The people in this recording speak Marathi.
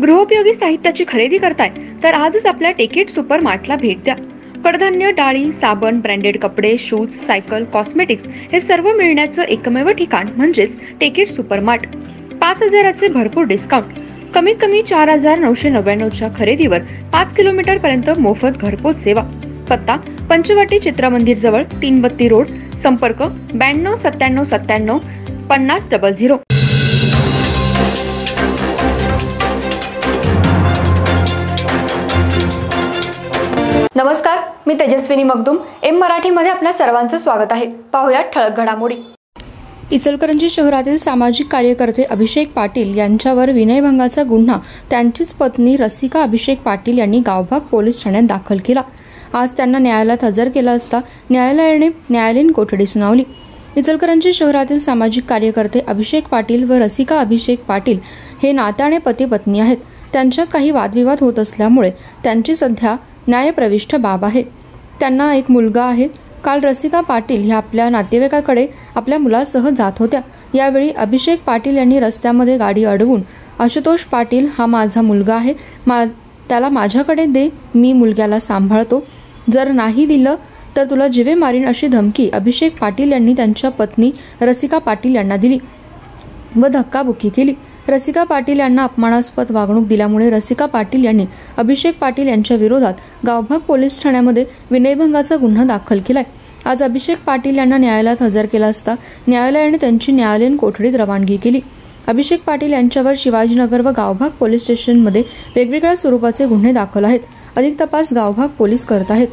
गृहोपयोगी साहित्याची खरेदी करताय तर आजच आपल्या टेकेट सुपर मार्टला भेट द्या। कडधान्य, डाळी, साबण, ब्रँडेड कपडे, शूज, सायकल, कॉस्मेटिक्स हे सर्व मिळण्याचं एकमेव ठिकाण म्हणजेच टेकेट सुपर मार्ट। 5,000चे भरपूर डिस्काउंट, कमीत कमी 4,999च्या खरेदीवर 5 किलोमीटर पर्यंत मोफत घरपोच सेवा। पत्ता पंचवटी चित्रमंदिर जवळ, 332 रोड, संपर्क 92 97 97 50 00। नमस्कार, मी तेजस्विनी मगदूम। एम मराठीमध्ये आपल्या सर्वांचं स्वागत आहे। पाहूया ठळक घडामोडी। इचलकरंजी शहरातील सामाजिक कार्यकर्ते अभिषेक पाटील यांच्यावर विनयभंगाचा गुन्हा त्यांचीच पत्नी रसिका अभिषेक पाटील यांनी गावभाग पोलीस ठाण्यात दाखल केला। आज त्यांना न्यायालयात हजर केलं असता न्यायालयाने न्यायालयीन कोठडी सुनावली। इचलकरंजी शहरातील सामाजिक कार्यकर्ते अभिषेक पाटील व रसिका अभिषेक पाटील हे नात्याने पती पत्नी आहेत। त्यांच्यात काही वादविवाद होत असल्यामुळे त्यांची सध्या न्यायप्रविष्ट बाब आहे। त्यांना एक मुलगा आहे। काल रसिका पाटील ह्या आपल्या नातेवाईकाकडे आपल्या मुलासह जात होत्या। यावेळी अभिषेक पाटील यांनी रस्त्यामध्ये गाडी अडवून, आशुतोष पाटील हा माझा मुलगा आहे, त्याला माझ्याकडे दे, मी मुलग्याला सांभाळतो, जर नाही दिलं तर तुला जीवे मारीन अशी धमकी अभिषेक पाटील यांनी त्यांच्या पत्नी रसिका पाटील यांना दिली व धक्काबुक्की केली। रसिका पाटील यांना अपमानास्पद वागणूक दिल्यामुळे रसिका पाटील यांनी अभिषेक पाटील यांच्या विरोधात गावभाग पोलीस ठाण्यामध्ये विनयभंगाचा गुन्हा दाखल केलाय। आज अभिषेक पाटील यांना न्यायालयात हजर केला असता न्यायालयाने त्यांची न्यायालयीन कोठडीत रवानगी केली। अभिषेक पाटील यांच्यावर शिवाजीनगर व गावभाग पोलीस स्टेशनमध्ये वेगवेगळ्या स्वरूपाचे गुन्हे दाखल आहेत। अधिक तपास गावभाग पोलीस करत आहेत।